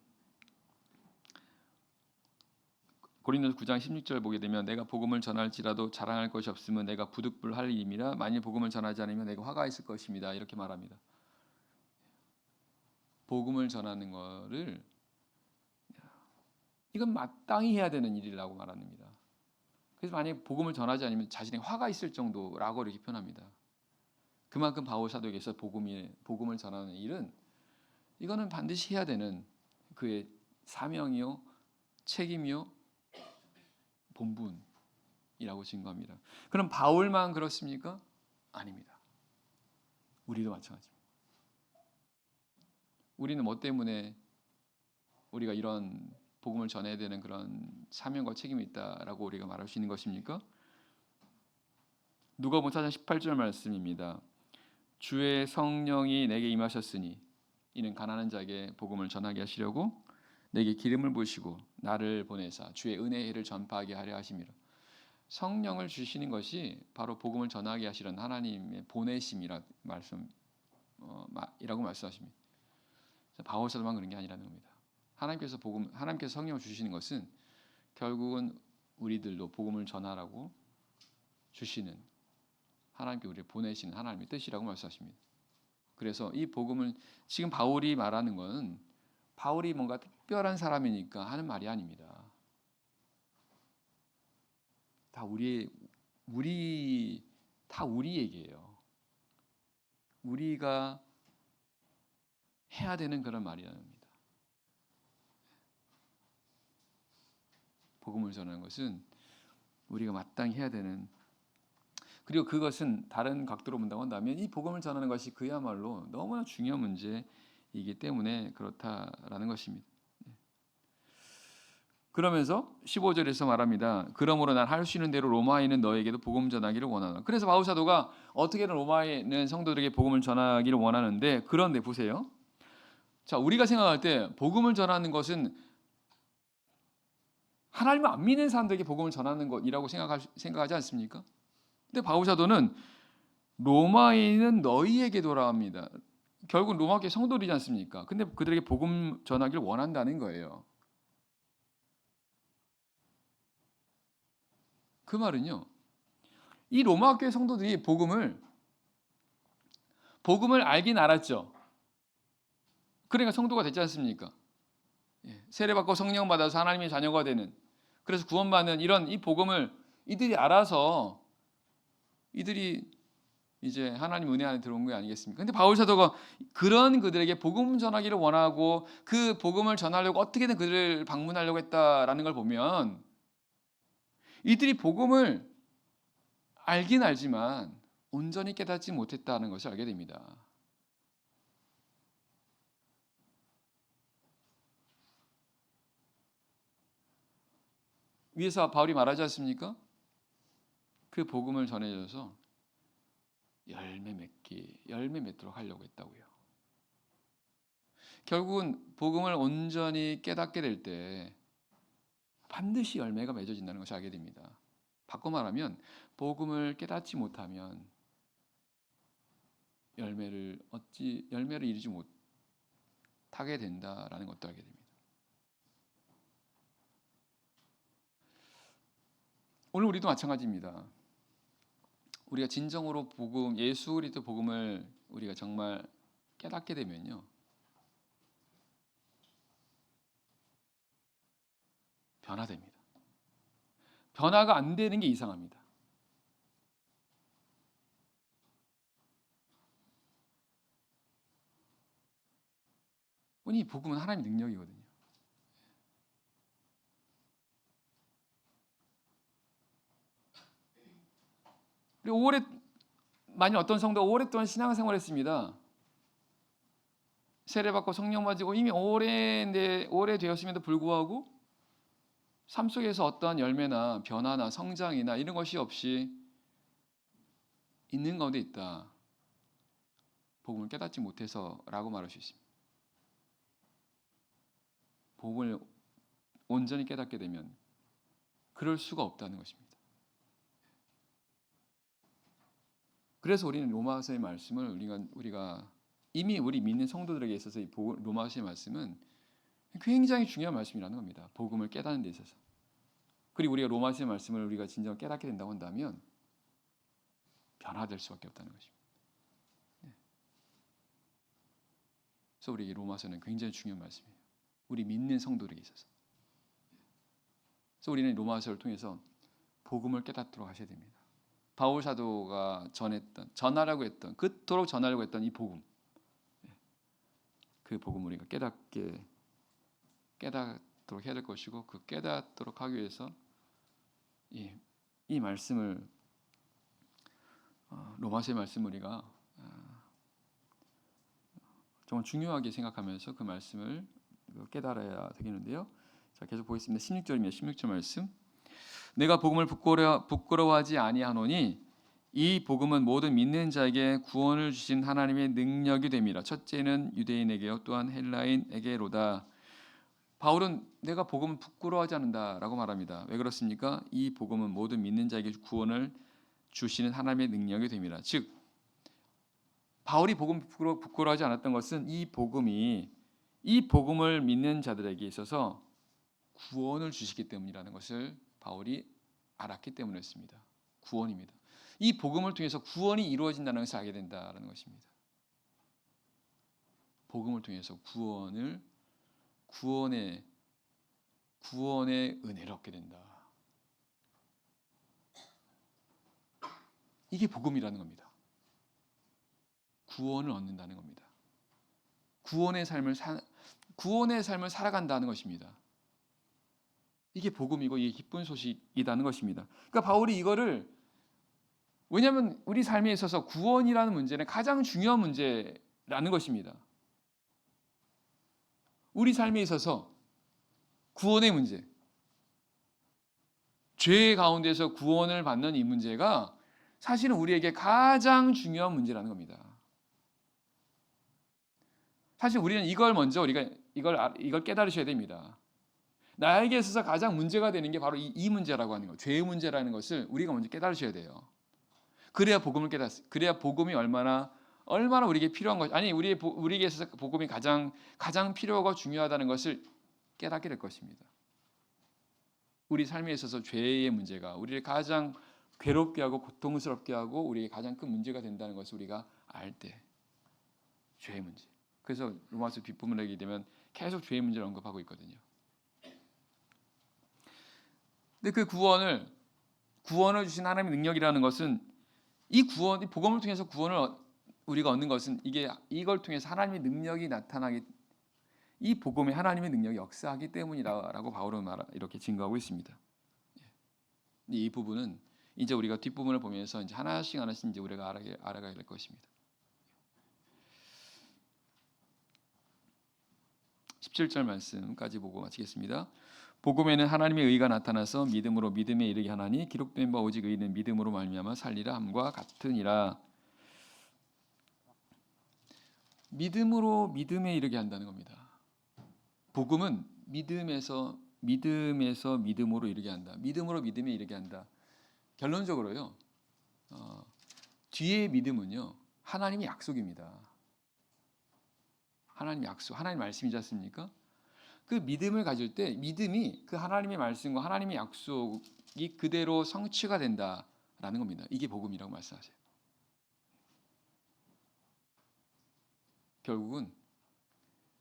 고린도서 9장 16절 보게 되면 내가 복음을 전할지라도 자랑할 것이 없으면 내가 부득불할 일입니다. 만일 복음을 전하지 않으면 내가 화가 있을 것입니다. 이렇게 말합니다. 복음을 전하는 거를 이건 마땅히 해야 되는 일이라고 말합니다. 그래서 만약 복음을 전하지 않으면 자신의 화가 있을 정도라고 이렇게 표현합니다. 그만큼 바울 사도에게서 복음을 전하는 일은 이거는 반드시 해야 되는 그의 사명이요, 책임이요, 본분이라고 증거합니다. 그럼 바울만 그렇습니까? 아닙니다. 우리도 마찬가지입니다. 우리는 뭐 때문에 우리가 이런 복음을 전해야 되는 그런 사명과 책임이 있다라고 우리가 말할 수 있는 것입니까? 누가복음 4장 18절 말씀입니다. 주의 성령이 내게 임하셨으니 이는 가난한 자에게 복음을 전하게 하시려고 내게 기름을 부으시고 나를 보내사 주의 은혜의 해를 전파하게 하려 하심이라. 성령을 주시는 것이 바로 복음을 전하게 하시는 하나님의 보내심이라고 말씀하십니다. 바울 사도만 그런 게 아니라는 겁니다. 하나님께서 성령을 주시는 것은 결국은 우리들도 복음을 전하라고 주시는 하나님께 우리를 보내시는 하나님의 뜻이라고 말씀하십니다. 그래서 이 복음을 지금 바울이 말하는 것은 바울이 뭔가 특별한 사람이니까 하는 말이 아닙니다. 다 우리 얘기예요. 우리가 해야 되는 그런 말이라는 겁니다. 복음을 전하는 것은 우리가 마땅히 해야 되는, 그리고 그것은 다른 각도로 본다고 한다면 이 복음을 전하는 것이 그야말로 너무나 중요한 문제이기 때문에 그렇다라는 것입니다. 그러면서 15절에서 말합니다. 그러므로 난 할 수 있는 대로 로마에 있는 너에게도 복음 전하기를 원하노라. 그래서 바울 사도가 어떻게든 로마에 있는 성도들에게 복음을 전하기를 원하는데, 그런데 보세요. 자, 우리가 생각할 때 복음을 전하는 것은 하나님을 안 믿는 사람들에게 복음을 전하는 것이라고 생각하지 않습니까? 근데 바울 사도는 로마에 있는 너희에게도라 합니다. 결국 로마 교회 성도들이지 않습니까? 근데 그들에게 복음 전하기를 원한다는 거예요. 그 말은요, 이 로마 교회 성도들이 복음을 알긴 알았죠. 그러니까 성도가 됐지 않습니까? 세례받고 성령 받아서 하나님의 자녀가 되는, 그래서 구원받는 이 복음을 이들이 알아서 이들이 이제 하나님 은혜 안에 들어온 게 아니겠습니까? 근데 바울 사도가 그런 그들에게 복음 전하기를 원하고 그 복음을 전하려고 어떻게든 그들을 방문하려고 했다라는 걸 보면 이들이 복음을 알긴 알지만 온전히 깨닫지 못했다는 것을 알게 됩니다. 위에서 바울이 말하지 않습니까? 그 복음을 전해줘서 열매 맺도록 하려고 했다고요. 결국은 복음을 온전히 깨닫게 될 때 반드시 열매가 맺어진다는 것을 알게 됩니다. 바꿔 말하면 복음을 깨닫지 못하면 열매를 이루지 못하게 된다라는 것도 알게 됩니다. 오늘 우리도 마찬가지입니다. 우리가 진정으로 예수 그리스도 복음을 우리가 정말 깨닫게 되면요, 변화됩니다. 변화가 안 되는 게 이상합니다. 이 복음은 하나님의 능력이거든요. 그리고 만약 어떤 성도가 오랫동안 신앙생활을 했습니다. 세례받고 성령 맞고 이미 오래되었음에도 불구하고 삶 속에서 어떠한 열매나 변화나 성장이나 이런 것이 없이 있는 가운데 있다. 복음을 깨닫지 못해서라고 말할 수 있습니다. 복음을 온전히 깨닫게 되면 그럴 수가 없다는 것입니다. 그래서 우리는 로마서의 말씀을 우리가 이미 우리 믿는 성도들에게 있어서 이 로마서의 말씀은 굉장히 중요한 말씀이라는 겁니다. 복음을 깨닫는 데 있어서. 그리고 우리가 로마서의 말씀을 우리가 진정 깨닫게 된다고 한다면 변화될 수밖에 없다는 것입니다. 그래서 우리에게 로마서는 굉장히 중요한 말씀이에요. 우리 믿는 성도들에게 있어서. 그래서 우리는 로마서를 통해서 복음을 깨닫도록 하셔야 됩니다. 바울 사도가 그토록 전하려고 했던 이 복음, 그 복음을 우리가 깨닫도록 해야 될 것이고, 그 깨닫도록 하기 위해서 이 말씀을 로마서의 말씀을 우리가 정말 중요하게 생각하면서 그 말씀을 깨달아야 되겠는데요. 자, 계속 보겠습니다. 16절입니다. 16절 말씀. 내가 복음을 부끄러워하지 아니하노니 이 복음은 모든 믿는 자에게 구원을 주신 하나님의 능력이 됨이라. 첫째는 유대인에게요 또한 헬라인에게로다. 바울은 내가 복음을 부끄러워하지 않는다라고 말합니다. 왜 그렇습니까? 이 복음은 모든 믿는 자에게 구원을 주시는 하나님의 능력이 됨이라. 즉 바울이 복음 부끄러워하지 않았던 것은 이 복음을 믿는 자들에게 있어서 구원을 주시기 때문이라는 것을 바울이 알았기 때문이었습니다. 구원입니다. 이 복음을 통해서 구원이 이루어진다는 것을 알게 된다는 것입니다. 복음을 통해서 구원의 은혜를 얻게 된다. 이게 복음이라는 겁니다. 구원을 얻는다는 겁니다. 구원의 삶을 살아간다는 것입니다. 이게 복음이고 이게 기쁜 소식이라는 것입니다. 그러니까 바울이 이거를, 왜냐하면 우리 삶에 있어서 구원이라는 문제는 가장 중요한 문제라는 것입니다. 우리 삶에 있어서 구원의 문제, 죄 가운데서 구원을 받는 이 문제가 사실은 우리에게 가장 중요한 문제라는 겁니다. 사실 우리는 우리가 이걸 깨달으셔야 됩니다. 나에게 있어서 가장 문제가 되는 게 바로 이 문제라고 하는 것, 죄의 문제라는 것을 우리가 먼저 깨달으셔야 돼요. 그래야 복음이 얼마나 우리에게 필요한 것, 우리에게 있어서 복음이 가장 필요하고 중요하다는 것을 깨닫게 될 것입니다. 우리 삶에 있어서 죄의 문제가 우리를 가장 괴롭게 하고 고통스럽게 하고 우리의 가장 큰 문제가 된다는 것을 우리가 알 때, 죄의 문제. 그래서 로마서 뒷부분을 하게 되면 계속 죄의 문제를 언급하고 있거든요. 근데 그 구원을 주신 하나님의 능력이라는 것은 이 복음을 통해서 구원을 우리가 얻는 것은 이걸 통해서 하나님의 능력이 이 복음에 하나님의 능력이 역사하기 때문이라고 바울은 이렇게 증거하고 있습니다. 이 부분은 이제 우리가 뒷부분을 보면서 이제 하나씩 이제 우리가 알아가야 될 것입니다. 17절 말씀까지 보고 마치겠습니다. 복음에는 하나님의 의가 나타나서 믿음으로 믿음에 이르게 하나니 기록된 바 오직 의인은 믿음으로 말미암아 살리라 함과 같으니라. 믿음으로 믿음에 이르게 한다는 겁니다. 복음은 믿음에서 믿음으로 이르게 한다. 믿음으로 믿음에 이르게 한다. 결론적으로요. 뒤에 믿음은요. 하나님의 약속입니다. 하나님의 약속, 하나님의 말씀이지 않습니까? 그 믿음을 가질 때 믿음이 그 하나님의 말씀과 하나님의 약속이 그대로 성취가 된다라는 겁니다. 이게 복음이라고 말씀하세요. 결국은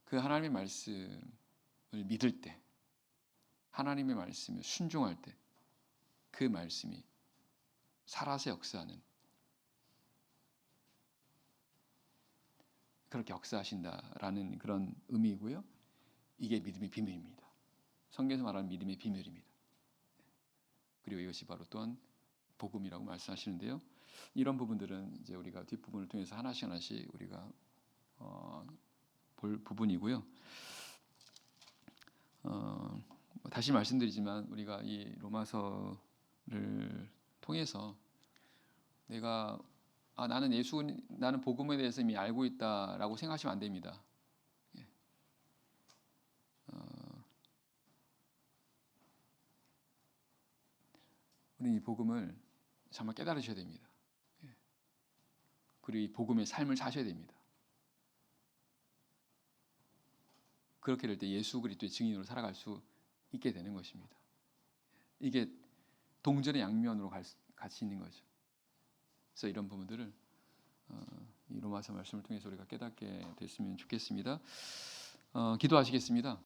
그 하나님의 말씀을 믿을 때, 하나님의 말씀을 순종할 때 그 말씀이 살아서 역사하는, 그렇게 역사하신다라는 그런 의미이고요. 이게 믿음의 비밀입니다. 성경에서 말하는 믿음의 비밀입니다. 그리고 이것이 바로 또한 복음이라고 말씀하시는데요. 이런 부분들은 이제 우리가 뒷부분을 통해서 하나씩 우리가 볼 부분이고요. 다시 말씀드리지만 우리가 이 로마서를 통해서 내가 나는 복음에 대해서 이미 알고 있다라고 생각하시면 안 됩니다. 예. 우리는 이 복음을 정말 깨달으셔야 됩니다. 예. 그리고 이 복음의 삶을 사셔야 됩니다. 그렇게 될 때 예수 그리스도의 증인으로 살아갈 수 있게 되는 것입니다. 이게 동전의 양면으로 같이 있는 거죠. 그래서 이런 부분들을 이 로마서 말씀을 통해서 우리가 깨닫게 됐으면 좋겠습니다. 기도하시겠습니다.